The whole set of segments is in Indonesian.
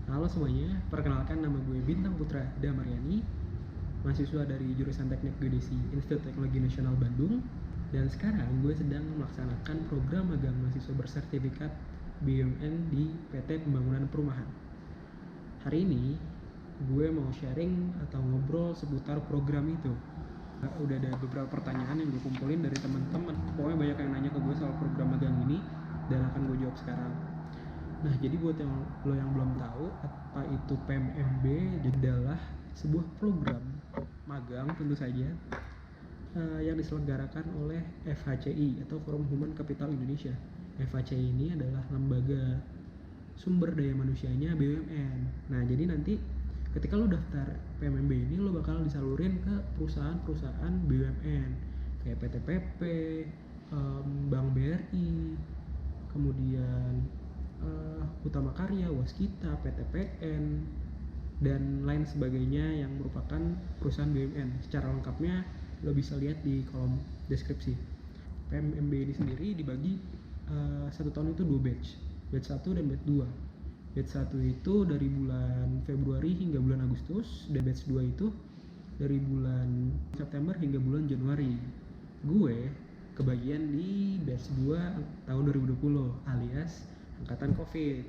Halo semuanya, perkenalkan nama gue Bintang Putra Damaryani, mahasiswa dari jurusan Teknik Geodesi Institut Teknologi Nasional Bandung. Dan sekarang gue sedang melaksanakan program magang mahasiswa bersertifikat BUMN di PT Pembangunan Perumahan. Hari ini gue mau sharing atau ngobrol seputar program itu. Udah ada beberapa pertanyaan yang gue kumpulin dari teman-teman. Pokoknya banyak yang nanya ke gue soal program magang ini dan akan gue jawab sekarang. Nah, jadi buat lo yang belum tahu apa itu PMMB, adalah sebuah program magang tentu saja yang diselenggarakan oleh FHCI atau Forum Human Capital Indonesia. FHCI ini adalah lembaga sumber daya manusianya BUMN. Nah, jadi nanti ketika lo daftar PMMB ini lo bakal disalurin ke perusahaan-perusahaan BUMN kayak PT PP, Bank BRI, kemudian Utama Karya, Waskita, PTPN, dan lain sebagainya yang merupakan perusahaan BUMN. Secara lengkapnya lo bisa lihat di kolom deskripsi. PMMB ini sendiri dibagi satu tahun itu 2 batch 1 dan batch 2. Batch 1 itu dari bulan Februari hingga bulan Agustus, dan batch 2 itu dari bulan September hingga bulan Januari. Gue kebagian di batch 2 tahun 2020 alias angkatan COVID,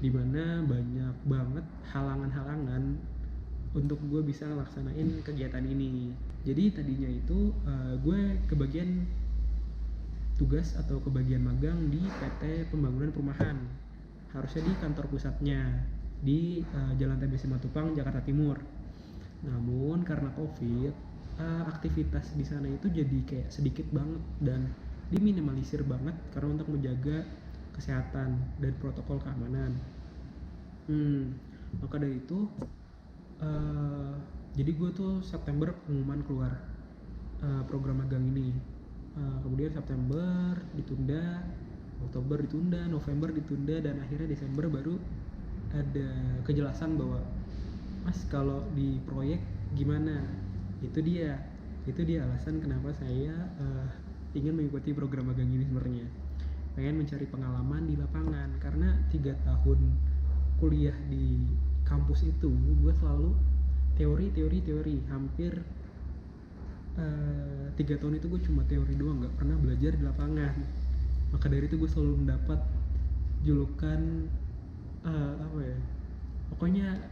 dimana banyak banget halangan-halangan untuk gue bisa laksanain kegiatan ini. Jadi tadinya itu gue kebagian tugas atau kebagian magang di PT Pembangunan Perumahan, harusnya di kantor pusatnya di Jalan TB Simatupang, Jakarta Timur. Namun karena COVID, aktivitas di sana itu jadi kayak sedikit banget dan diminimalisir banget karena untuk menjaga kesehatan dan protokol keamanan. Maka dari itu jadi gue tuh September pengumuman keluar program magang ini. Kemudian September ditunda, Oktober ditunda, November ditunda, dan akhirnya Desember baru ada kejelasan bahwa Mas kalau di proyek gimana. Itu dia alasan kenapa saya ingin mengikuti program magang ini. Sebenarnya pengen mencari pengalaman di lapangan, karena 3 tahun kuliah di kampus itu gue selalu teori hampir 3 tahun itu gue cuma teori doang, gak pernah belajar di lapangan. Maka dari itu gue selalu mendapat julukan pokoknya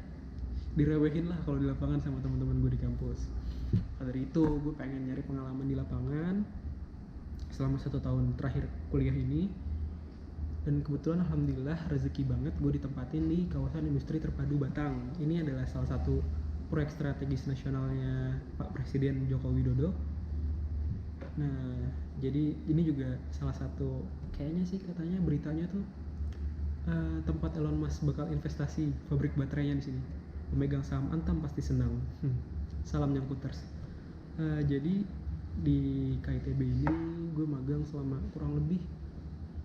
direwehin lah kalau di lapangan sama teman-teman gue di kampus. Maka dari itu gue pengen nyari pengalaman di lapangan selama 1 tahun terakhir kuliah ini. Dan kebetulan alhamdulillah rezeki banget gue ditempatin di kawasan industri terpadu Batang. Ini adalah salah satu proyek strategis nasionalnya Pak Presiden Joko Widodo. Nah, jadi ini juga salah satu, kayaknya sih katanya beritanya tuh tempat Elon Musk bakal investasi pabrik baterainya di sini. Pemegang saham Antam pasti senang. Salam Nyangkuters. Jadi di KITB ini gue magang selama kurang lebih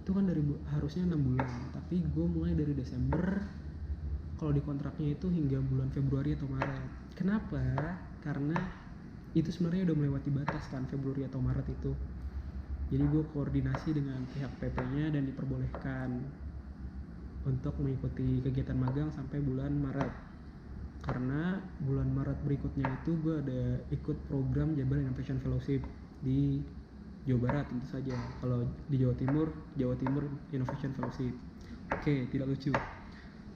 itu kan dari harusnya 6 bulan, tapi gue mulai dari Desember, kalau di kontraknya itu hingga bulan Februari atau Maret. Kenapa? Karena itu sebenarnya udah melewati batas kan, Februari atau Maret itu. Jadi gue koordinasi dengan pihak PP-nya dan diperbolehkan untuk mengikuti kegiatan magang sampai bulan Maret. Karena bulan Maret berikutnya itu gue ada ikut program Jabar Innovation Fellowship di Jawa Barat tentu saja. Kalau di Jawa Timur Innovation Fellowship. Oke, tidak lucu.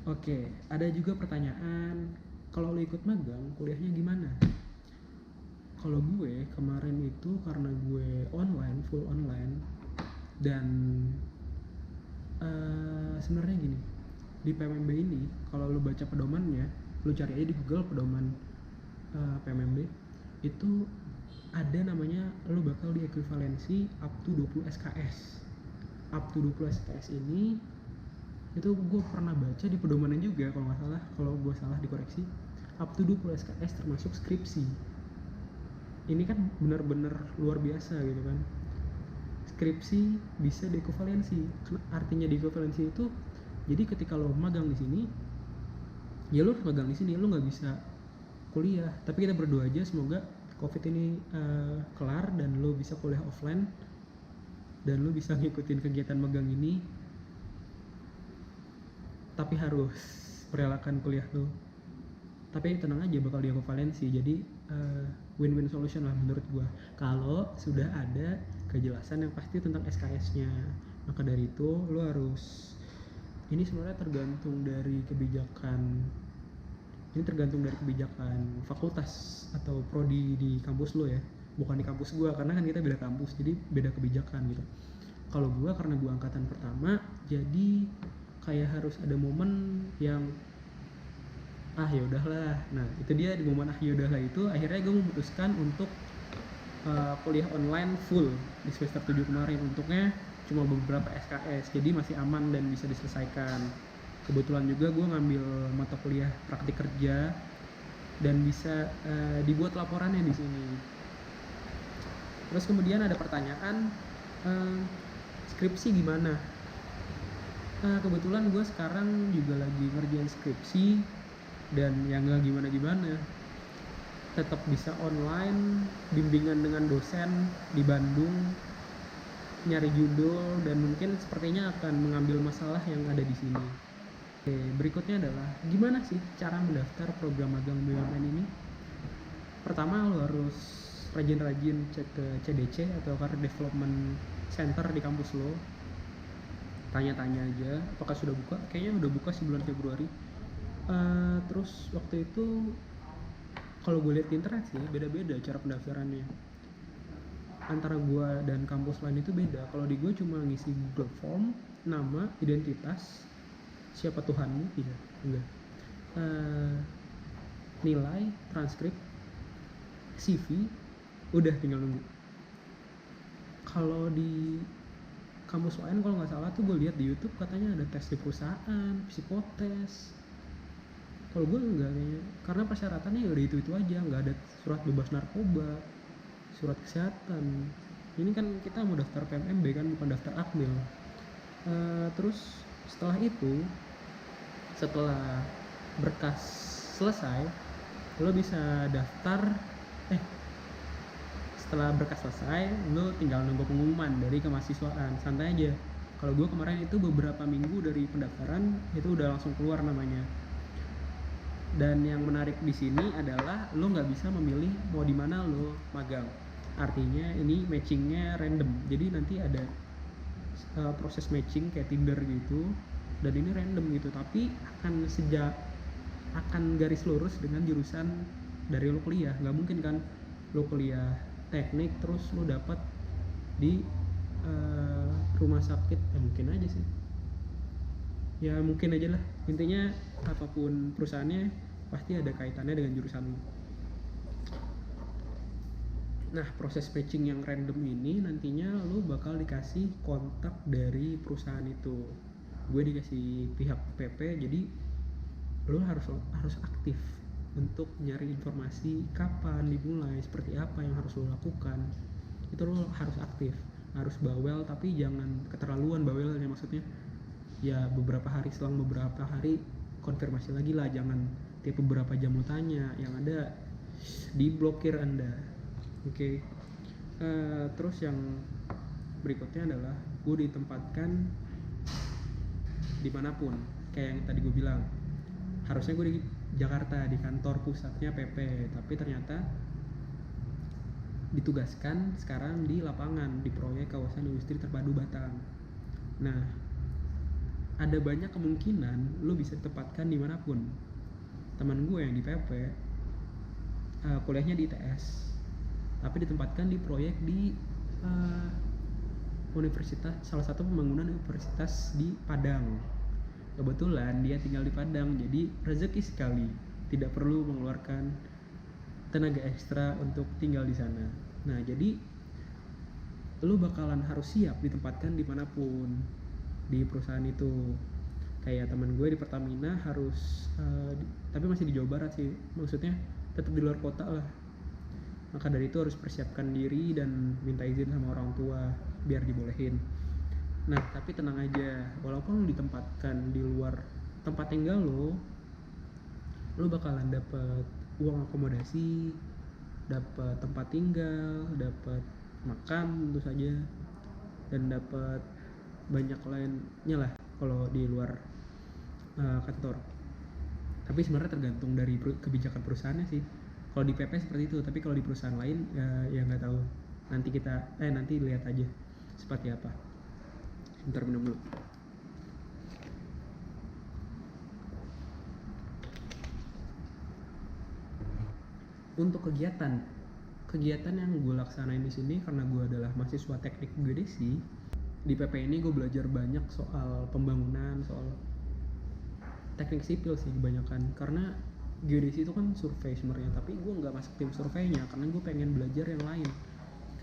Oke, ada juga pertanyaan, kalau lo ikut magang kuliahnya gimana? Kalau gue kemarin itu karena gue full online, dan sebenarnya gini, di PMMB ini kalau lo baca pedomannya, lo cari aja di Google pedoman PMMB, itu ada namanya lo bakal diekuivalensi up to 20 SKS. Up to 20 SKS ini itu gue pernah baca di pedomannya juga kalau nggak salah, kalau gue salah dikoreksi. Up to 20 SKS termasuk skripsi. Ini kan benar-benar luar biasa gitu kan. Skripsi bisa diekuivalensi. Artinya diekuivalensi itu jadi ketika lo magang di sini, ya lo magang di sini, lo nggak bisa kuliah. Tapi kita berdoa aja semoga COVID ini kelar dan lo bisa kuliah offline dan lo bisa ngikutin kegiatan magang ini. Tapi harus merelakan kuliah lo. Tapi tenang aja, bakal diekovalensi, jadi win-win solution lah menurut gua kalau sudah ada kejelasan yang pasti tentang SKS-nya. Maka dari itu lo harus, ini sebenarnya tergantung dari kebijakan fakultas atau prodi di kampus lo ya, bukan di kampus gua karena kan kita beda kampus, jadi beda kebijakan gitu. Kalau gua karena gua angkatan pertama, jadi kayak harus ada momen yang ya udahlah. Nah itu dia, di momen ya udahlah itu akhirnya gue memutuskan untuk kuliah online full di semester 7 kemarin. Untuknya cuma beberapa SKS, jadi masih aman dan bisa diselesaikan. Kebetulan juga gue ngambil mata kuliah praktik kerja dan bisa dibuat laporannya di sini. Terus kemudian ada pertanyaan, skripsi gimana? Kebetulan gue sekarang juga lagi ngerjain skripsi dan yang gak gimana-gimana, tetap bisa online, bimbingan dengan dosen di Bandung, nyari judul, dan mungkin sepertinya akan mengambil masalah yang ada di sini. Oke, berikutnya adalah gimana sih cara mendaftar program magang BUMN ini? Pertama, lo harus rajin-rajin cek ke CDC atau Career Development Center di kampus lo. Tanya-tanya aja apakah sudah buka, kayaknya udah buka sih bulan Februari. Terus waktu itu kalau gue lihat di internet sih beda-beda cara pendaftarannya antara gue dan kampus lain itu beda. Kalau di gue cuma ngisi Google Form, nama, identitas, siapa Tuhanmu, enggak, nilai, transkrip, CV, udah tinggal nunggu. Kalau di kampus lain kalau nggak salah tuh gue lihat di YouTube katanya ada tes di perusahaan, psikotes. Kalau gue enggak kayaknya, karena persyaratannya ya udah itu aja, nggak ada surat bebas narkoba, surat kesehatan. Ini kan kita mau daftar PMMB kan, bukan daftar akmil. Terus setelah itu, setelah berkas selesai, lo bisa daftar. Setelah berkas selesai, lo tinggal nunggu pengumuman dari kemahasiswaan, santai aja. Kalau gue kemarin itu beberapa minggu dari pendaftaran itu udah langsung keluar namanya. Dan yang menarik di sini adalah lo nggak bisa memilih mau di mana lo magang. Artinya ini matchingnya random. Jadi nanti ada proses matching kayak Tinder gitu, dan ini random gitu. Tapi akan garis lurus dengan jurusan dari lo kuliah. Nggak mungkin kan lo kuliah teknik terus lo dapat di rumah sakit. Mungkin aja sih. Ya mungkin aja lah. Intinya apapun perusahaannya pasti ada kaitannya dengan jurusan lo. Nah, proses matching yang random ini nantinya lo bakal dikasih kontak dari perusahaan itu. Gue dikasih pihak PP, jadi lo harus aktif untuk nyari informasi kapan dimulai, seperti apa yang harus lo lakukan. Itu lo harus aktif, harus bawel, tapi jangan keterlaluan bawelnya. Maksudnya ya selang beberapa hari konfirmasi lagi lah, jangan tiap beberapa jam lo tanya, yang ada diblokir Anda. Oke. Terus yang berikutnya adalah gue ditempatkan dimanapun, kayak yang tadi gue bilang. Harusnya gue di Jakarta, di kantor pusatnya PP, tapi ternyata ditugaskan sekarang di lapangan di proyek kawasan industri terpadu Batang. Nah, ada banyak kemungkinan lo bisa ditempatkan dimanapun. Teman gue yang di PP kuliahnya di ITS, tapi ditempatkan di proyek di universitas, salah satu pembangunan universitas di Padang. Kebetulan dia tinggal di Padang, jadi rezeki sekali, tidak perlu mengeluarkan tenaga ekstra untuk tinggal di sana. Nah, jadi lo bakalan harus siap ditempatkan dimanapun di perusahaan itu. Kayak teman gue di Pertamina harus tapi masih di Jawa Barat sih, maksudnya tetap di luar kota lah. Maka dari itu harus persiapkan diri dan minta izin sama orang tua biar dibolehin. Nah, tapi tenang aja, walaupun lo ditempatkan di luar tempat tinggal lo bakalan dapat uang akomodasi, dapat tempat tinggal, dapat makan tentu saja, dan dapat banyak lainnya lah kalau di luar kantor. Tapi sebenarnya tergantung dari kebijakan perusahaannya sih. Kalau di PP seperti itu, tapi kalau di perusahaan lain ya nggak tahu. Nanti lihat aja seperti apa. Bentar minum dulu. Untuk kegiatan yang gue laksanain di sini, karena gue adalah mahasiswa teknik geodesi, di PP ini gue belajar banyak soal pembangunan, soal teknik sipil sih kebanyakan. Karena geodesi itu kan survei sebenarnya, tapi gue nggak masuk tim surveinya karena gue pengen belajar yang lain,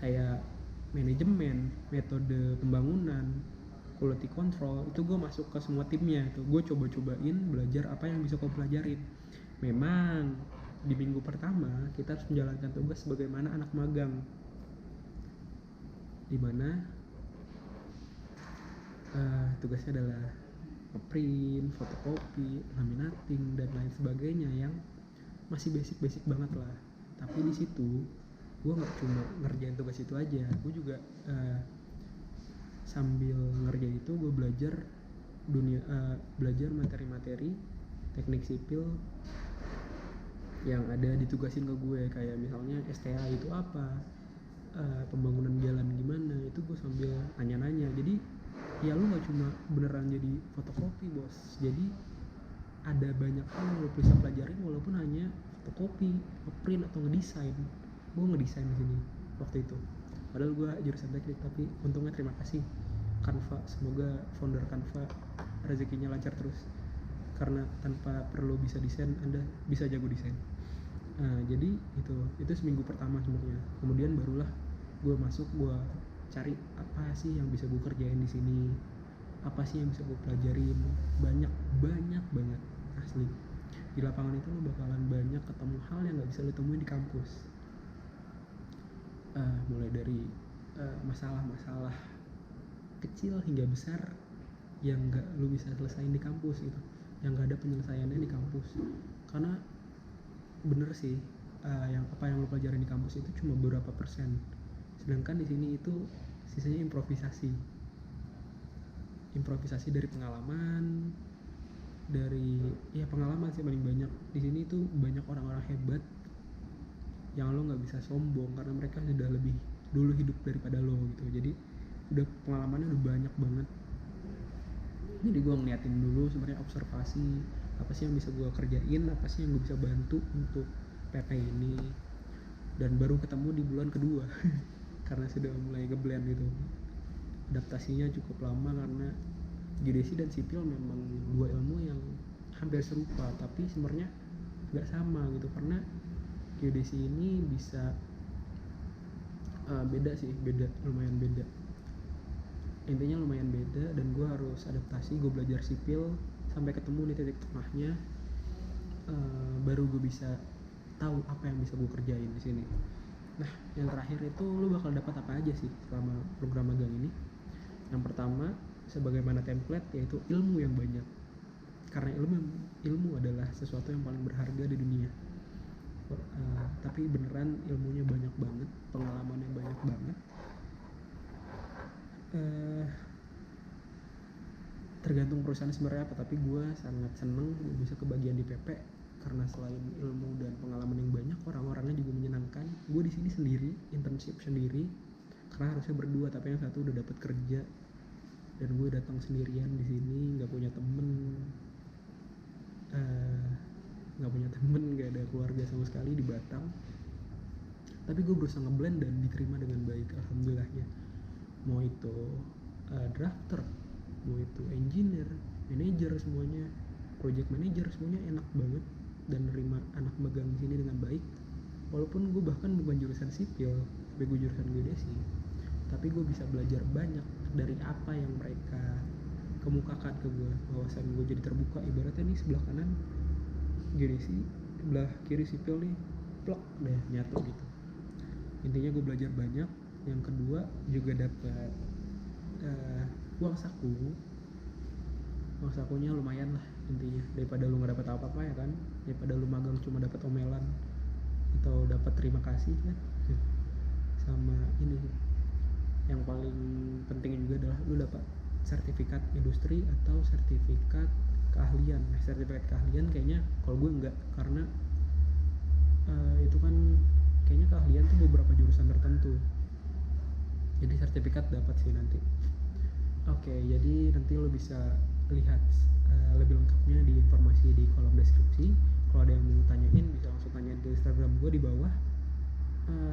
kayak manajemen, metode pembangunan, quality control. Itu gue masuk ke semua timnya. Itu gue coba-cobain belajar apa yang bisa gue pelajarin. Memang di minggu pertama kita harus menjalankan tugas sebagaimana anak magang, dimana tugasnya adalah print, fotokopi, laminating dan lain sebagainya yang masih basic banget lah. Tapi di situ gue nggak cuma ngerjain tugas itu aja, gue juga sambil ngerjain itu gue belajar materi-materi teknik sipil yang ada ditugasin ke gue, kayak misalnya STA itu apa, pembangunan jalan gimana, itu gue sambil nanya-nanya. Jadi ya lu nggak cuma beneran jadi fotokopi bos, jadi ada banyak hal yang lo bisa pelajarin walaupun hanya fotokopi, ngeprint atau ngedesain. Gue ngedesain di sini waktu itu, padahal gue jurusan teknik, tapi untungnya terima kasih Canva, semoga founder Canva rezekinya lancar terus, karena tanpa perlu bisa desain Anda bisa jago desain. Jadi itu seminggu pertama sebenarnya. Kemudian barulah gue masuk, gue cari apa sih yang bisa gue kerjain di sini, apa sih yang bisa gue pelajarin. Banyak banget asli. Di lapangan itu lo bakalan banyak ketemu hal yang nggak bisa lo temuin di kampus. Mulai dari masalah-masalah kecil hingga besar yang nggak lo bisa selesain di kampus gitu, yang nggak ada penyelesaiannya di kampus. Karena bener sih, yang lo pelajarin di kampus itu cuma beberapa persen, sedangkan di sini itu sisanya improvisasi dari pengalaman, pengalaman sih paling banyak. Di sini tuh banyak orang-orang hebat yang lo nggak bisa sombong karena mereka sudah lebih dulu hidup daripada lo gitu. Jadi udah pengalamannya udah banyak banget. Jadi gue ngeliatin dulu sebenarnya, observasi apa sih yang bisa gue kerjain, apa sih yang gue bisa bantu untuk PP ini. Dan baru ketemu di bulan kedua karena sudah mulai ngeblend gitu. Adaptasinya cukup lama karena geodesi dan sipil memang dua ilmu yang hampir serupa, tapi sebenarnya nggak sama gitu. Karena geodesi ini bisa lumayan beda. Intinya lumayan beda, dan gue harus adaptasi. Gue belajar sipil sampai ketemu di titik tengahnya, baru gue bisa tahu apa yang bisa gue kerjain di sini. Nah, yang terakhir itu lo bakal dapat apa aja sih selama program magang ini? Yang pertama, sebagaimana template, yaitu ilmu yang banyak. Karena ilmu adalah sesuatu yang paling berharga di dunia. Tapi beneran ilmunya banyak banget, pengalamannya banyak banget. Tergantung perusahaan sebenarnya apa, tapi gue sangat seneng bisa kebagian di PP karena selain ilmu dan pengalaman yang banyak, orang-orangnya juga menyenangkan. Gue di sini sendiri, internship sendiri karena harusnya berdua, tapi yang satu udah dapat kerja dan gue datang sendirian di sini, nggak punya temen, nggak ada keluarga sama sekali di Batam. Tapi gue berusaha ngeblend dan diterima dengan baik, alhamdulillahnya. Mau itu drafter, mau itu engineer, manager, semuanya, project manager, semuanya enak banget dan nerima anak magang di sini dengan baik. Walaupun gue bahkan bukan jurusan sipil, tapi gue jurusan geodesi, tapi gue bisa belajar banyak dari apa yang mereka kemukakan ke gue. Wawasan gue jadi terbuka. Ibaratnya nih sebelah kanan geodesi, sebelah kiri sipil nih, plok deh, nyatu gitu. Intinya gue belajar banyak. Yang kedua juga dapat uang sakunya lumayan lah intinya, daripada lu nggak dapat apa-apa ya kan, daripada lu magang cuma dapat omelan atau dapat terima kasih kan. Sama ini yang paling penting juga adalah lu dapat sertifikat industri atau sertifikat keahlian. Sertifikat keahlian kayaknya kalau gue enggak, karena itu kan kayaknya keahlian tuh beberapa jurusan tertentu. Jadi sertifikat dapat sih nanti. Oke, jadi nanti lo bisa lihat lebih lengkapnya di informasi di kolom deskripsi. Kalau ada yang mau tanyain bisa langsung tanyain ke Instagram gue di bawah.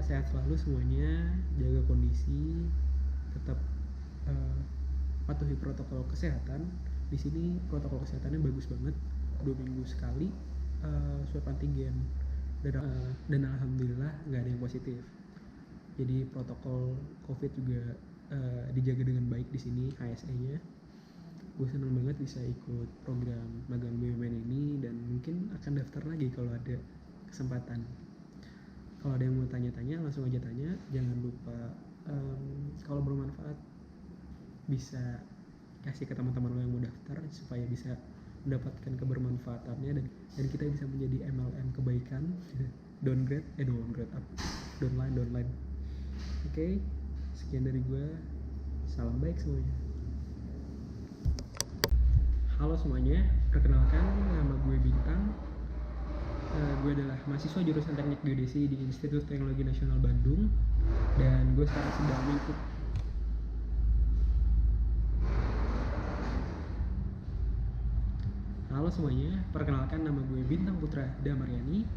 Sehat selalu semuanya, jaga kondisi, tetap patuhi protokol kesehatan. Di sini protokol kesehatannya bagus banget, 2 minggu sekali swab antigen, dan alhamdulillah nggak ada yang positif. Jadi protokol COVID juga dijaga dengan baik di sini, HSE-nya. Gue seneng banget bisa ikut program magang BUMN ini, dan mungkin akan daftar lagi kalau ada kesempatan. Kalau ada yang mau tanya-tanya langsung aja tanya. Jangan lupa kalau bermanfaat bisa kasih ke teman-teman lo yang mau daftar supaya bisa mendapatkan kebermanfaatannya, dan kita bisa menjadi MLM kebaikan. downline. Oke, sekian dari gue. Salam baik semuanya. Halo semuanya, perkenalkan nama gue Bintang. Gue adalah mahasiswa jurusan Teknik Geodesi di Institut Teknologi Nasional Bandung, dan gue sekarang sedang mengikuti Halo semuanya, perkenalkan nama gue Bintang Putra Damaryani,